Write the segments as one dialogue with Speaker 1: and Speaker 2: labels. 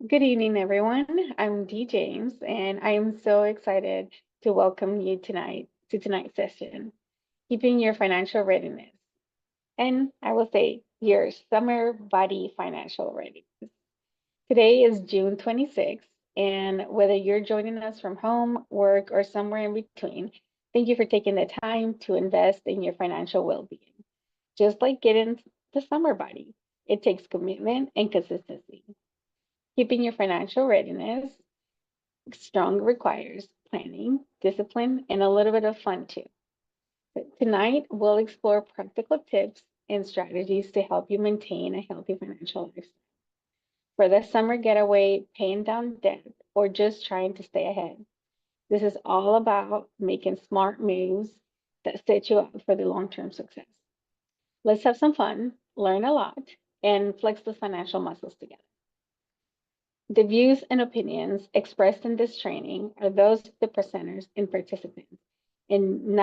Speaker 1: Good evening, everyone. I'm Dee James, and I am so excited to welcome you tonight to tonight's session, Keeping Your Financial Readiness. And I will say, your summer body financial readiness. Today is June 26th, and whether you're joining us from home, work, or somewhere in between, thank you for taking the time to invest in your financial well being. Just like getting the summer body, it takes commitment and consistency. Keeping your financial readiness strong requires planning, discipline, and a little bit of fun too. But tonight, we'll explore practical tips and strategies to help you maintain a healthy financial lifestyle. For the summer getaway, paying down debt, or just trying to stay ahead, this is all about making smart moves that set you up for the long term success. Let's have some fun, learn a lot, and flex those financial muscles together. The views and opinions expressed in this training are those of the presenters and participants and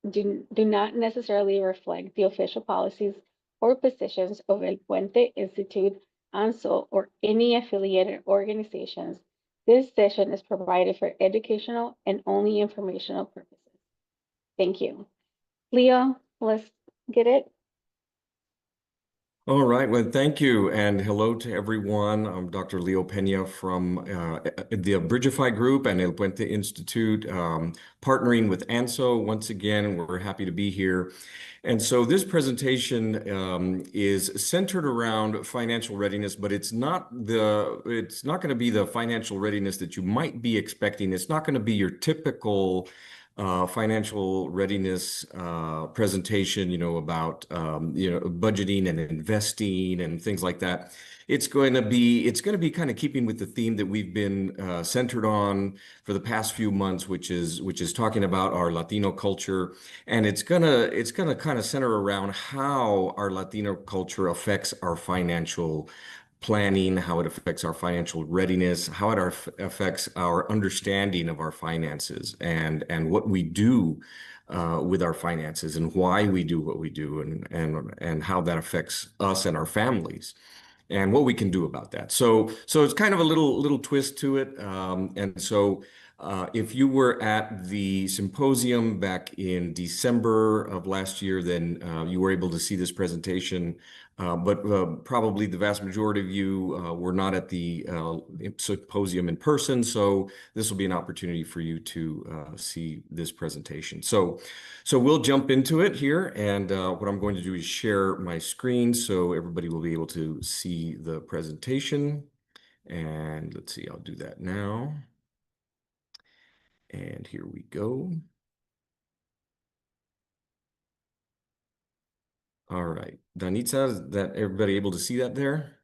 Speaker 1: do not necessarily reflect the official policies or positions of El Puente Institute, ANSO, or any affiliated organizations. This session is provided for educational and only informational purposes. Thank you. Leo, let's get it.
Speaker 2: All right, well, thank you, and hello to everyone. I'm Dr. Leo Pena from the Bridgify Group and El Puente Institute, partnering with ANSO. Once again, we're happy to be here. And so this presentation is centered around financial readiness, but it's not going to be the financial readiness that you might be expecting. It's not going to be your typical financial readiness presentation, about budgeting and investing and things like that. It's going to be kind of keeping with the theme that we've been centered on for the past few months, which is talking about our Latino culture, and it's gonna kind of center around how our Latino culture affects our financial planning, how it affects our financial readiness, how it affects our understanding of our finances, and what we do with our finances, and why we do what we do, and how that affects us and our families, and what we can do about that. So it's kind of a little twist to it, and so. If you were at the symposium back in December of last year, then you were able to see this presentation, but probably the vast majority of you were not at the symposium in person, so this will be an opportunity for you to see this presentation. So we'll jump into it here, and what I'm going to do is share my screen so everybody will be able to see the presentation. And let's see, I'll do that now. And here we go. All right. Danitza, is that everybody able to see that there?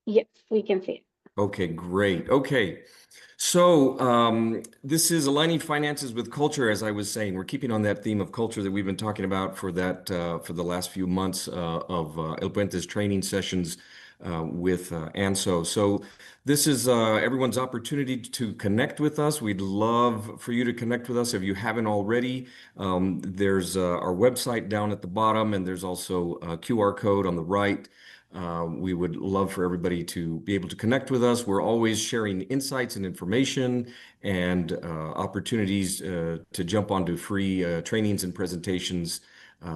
Speaker 1: Yes, we can see it.
Speaker 2: Okay, great. Okay. So this is aligning finances with culture, as I was saying. We're keeping on that theme of culture that we've been talking about for the last few months of El Puente's training sessions with ANSO. So this is everyone's opportunity to connect with us. We'd love for you to connect with us if you haven't already. There's our website down at the bottom, and there's also a QR code on the right. We would love for everybody to be able to connect with us. We're always sharing insights and information and opportunities to jump onto free trainings and presentations.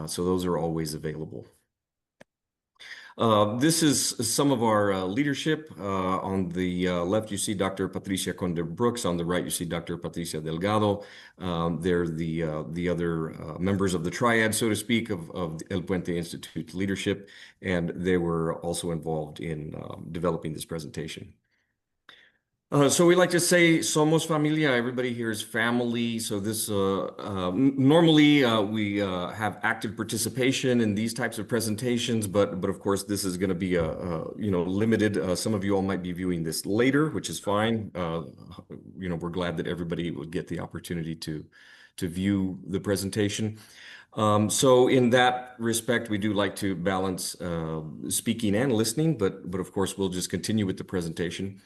Speaker 2: So those are always available. This is some of our leadership. On the left, you see Dr. Patricia Conde Brooks. On the right, you see Dr. Patricia Delgado. They're the other members of the triad, so to speak, of El Puente Institute leadership, and they were also involved in developing this presentation. So we like to say, somos familia. Everybody here is family. So this normally we have active participation in these types of presentations, but of course this is going to be limited. Some of you all might be viewing this later, which is fine. We're glad that everybody would get the opportunity to view the presentation. So in that respect, we do like to balance speaking and listening, but of course we'll just continue with the presentation.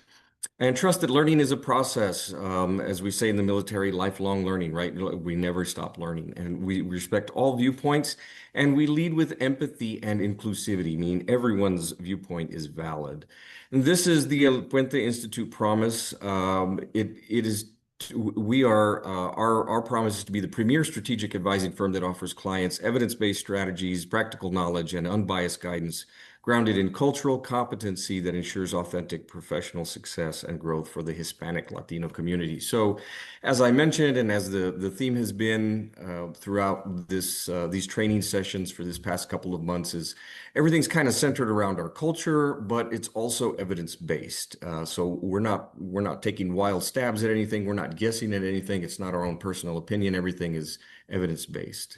Speaker 2: And trust that learning is a process. As we say in the military, lifelong learning, right? We never stop learning. And we respect all viewpoints, and we lead with empathy and inclusivity, meaning everyone's viewpoint is valid. And this is the El Puente Institute promise. It is we are our promise is to be the premier strategic advising firm that offers clients evidence-based strategies, practical knowledge, and unbiased guidance grounded in cultural competency that ensures authentic professional success and growth for the Hispanic Latino community. So, as I mentioned, and as the theme has been throughout these training sessions for this past couple of months, is everything's kind of centered around our culture, but it's also evidence-based. So we're not taking wild stabs at anything. We're not guessing at anything. It's not our own personal opinion. Everything is evidence-based.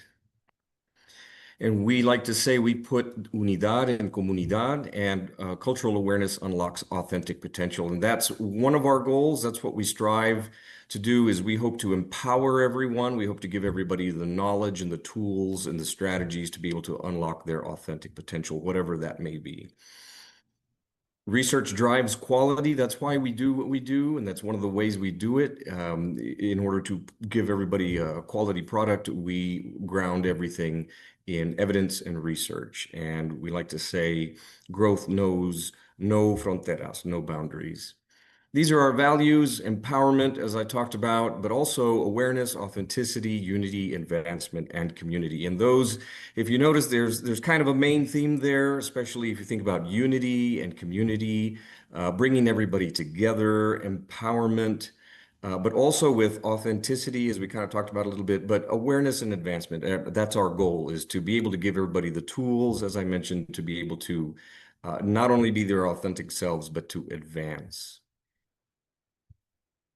Speaker 2: And we like to say we put unidad en comunidad, and cultural awareness unlocks authentic potential. And that's one of our goals. That's what we strive to do is we hope to empower everyone. We hope to give everybody the knowledge and the tools and the strategies to be able to unlock their authentic potential, whatever that may be. Research drives quality. That's why we do what we do, and that's one of the ways we do it. In order to give everybody a quality product, we ground everything in evidence and research. And we like to say growth knows no fronteras, no boundaries. These are our values, empowerment, as I talked about, but also awareness, authenticity, unity, advancement, and community. And those, if you notice, there's kind of a main theme there, especially if you think about unity and community, bringing everybody together, empowerment, but also with authenticity, as we kind of talked about a little bit, but awareness and advancement. That's our goal, is to be able to give everybody the tools, as I mentioned, to be able to not only be their authentic selves, but to advance.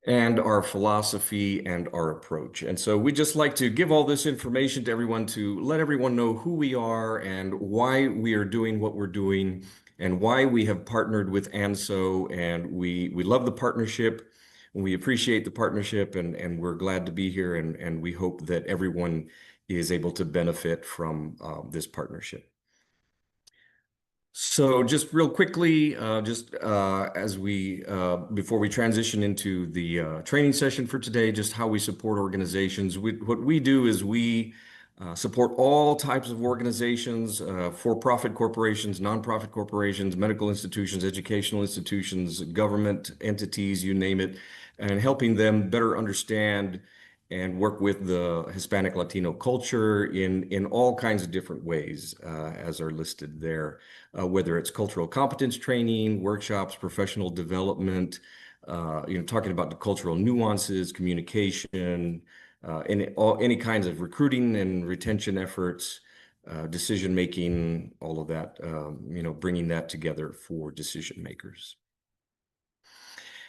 Speaker 2: And our philosophy and our approach. And so we just like to give all this information to everyone to let everyone know who we are and why we are doing what we're doing and why we have partnered with ANSO. And we love the partnership. We appreciate the partnership, and we're glad to be here. And we hope that everyone is able to benefit from this partnership. So just real quickly, as we before we transition into the training session for today, just how we support organizations. What we do is we support all types of organizations, for-profit corporations, nonprofit corporations, medical institutions, educational institutions, government entities, you name it, and helping them better understand and work with the Hispanic Latino culture in all kinds of different ways, as are listed there, whether it's cultural competence training, workshops, professional development, talking about the cultural nuances, communication, any kinds of recruiting and retention efforts, decision making, all of that, bringing that together for decision makers.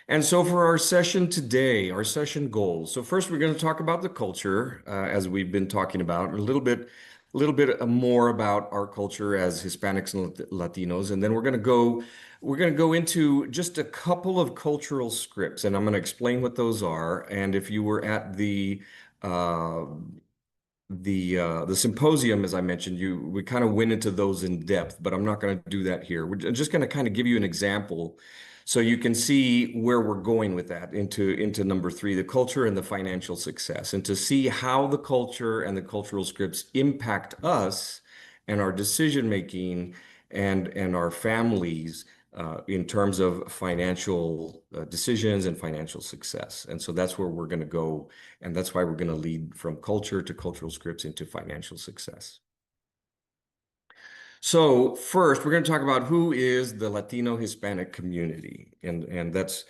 Speaker 2: And so for our session today, our session goals. So first, we're going to talk about the culture, as we've been talking about, a little bit more about our culture as Hispanics and Latinos, and then we're going to go into just a couple of cultural scripts, and I'm going to explain what those are. And if you were at uh, the symposium, as I mentioned, we kind of went into those in depth, but I'm not going to do that here. We're just going to kind of give you an example so you can see where we're going with that into number three, the culture and the financial success, and to see how the culture and the cultural scripts impact us and our decision making and our families in terms of financial decisions and financial success. And so that's where we're going to go. And that's why we're going to lead from culture to cultural scripts into financial success. So first, we're going to talk about who is the Latino Hispanic community. And that's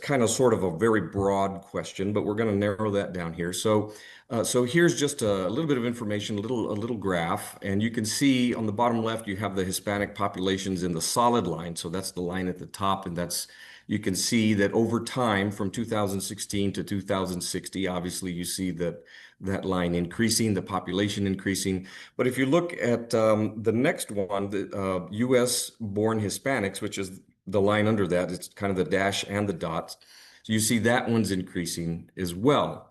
Speaker 2: kind of sort of a very broad question, but we're going to narrow that down here. So here's just a little bit of information, a little graph, and you can see on the bottom left you have the Hispanic populations in the solid line. So that's the line at the top, and you can see that over time from 2016 to 2060, obviously you see that line increasing, the population increasing. But if you look at the next one, the U.S. born Hispanics, which is the line under that, it's kind of the dash and the dots. So you see that one's increasing as well.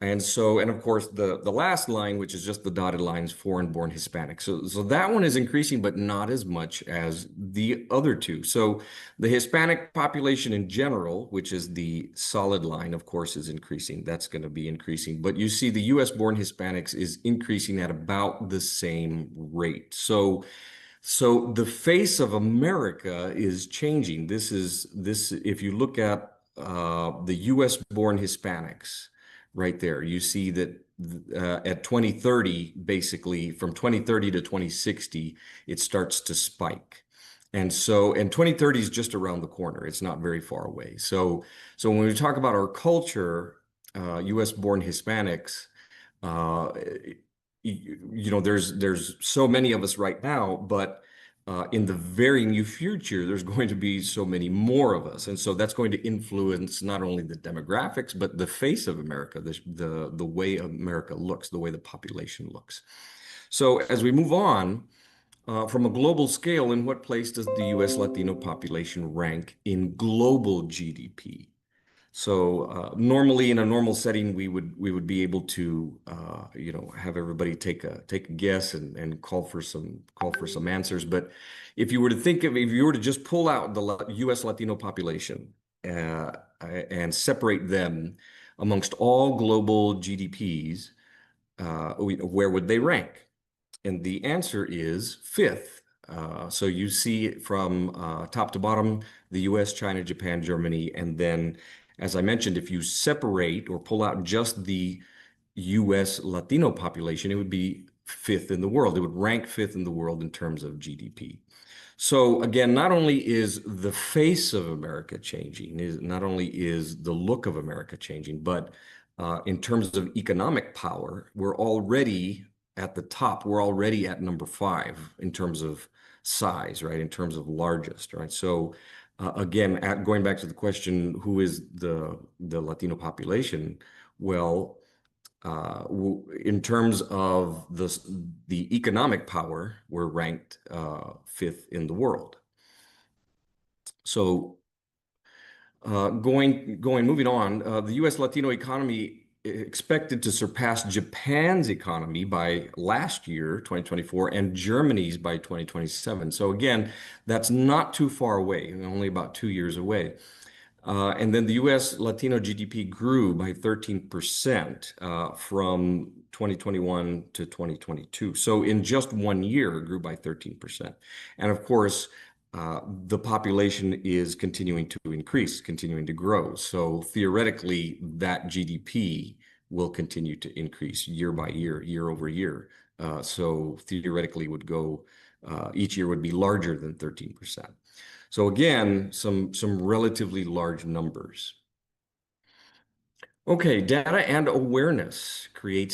Speaker 2: And so, and of course, the last line, which is just the dotted lines, foreign-born Hispanics. So that one is increasing, but not as much as the other two. So the Hispanic population in general, which is the solid line, of course, is increasing. That's going to be increasing. But you see the US-born Hispanics is increasing at about the same rate. So the face of America is changing. If you look at the US born Hispanics right there, you see that at 2030, basically from 2030 to 2060, it starts to spike. And 2030 is just around the corner. It's not very far away. So when we talk about our culture, US born Hispanics, uh, there's so many of us right now, but in the very near future, there's going to be so many more of us, and so that's going to influence not only the demographics but the face of America, the way America looks, the way the population looks. So as we move on from a global scale, in what place does the U.S. Latino population rank in global GDP? So normally in a normal setting, we would be able to have everybody take a guess and call for some answers. But if you were to just pull out the U.S. Latino population uh, and separate them amongst all global GDPs, where would they rank? And the answer is fifth. So you see it from top to bottom, the US, China, Japan, Germany, and then, as I mentioned, if you separate or pull out just the US Latino population, it would be fifth in the world. It would rank fifth in the world in terms of GDP. So again, not only is the face of America changing, not only is the look of America changing, but in terms of economic power, we're already at the top. We're already at number 5 in terms of size, right? In terms of largest, right? So again, going back to the question, who is the Latino population? Well, in terms of the economic power, we're ranked fifth in the world. So moving on, the U.S. Latino economy expected to surpass Japan's economy by last year, 2024, and Germany's by 2027. So again, that's not too far away, only about 2 years away. And then the US Latino GDP grew by 13% from 2021 to 2022. So in just 1 year, it grew by 13%. And of course, the population is continuing to increase, continuing to grow. So theoretically, that GDP will continue to increase year by year, year over year. So theoretically would go, each year would be larger than 13%. So again, some relatively large numbers. Okay, data and awareness creates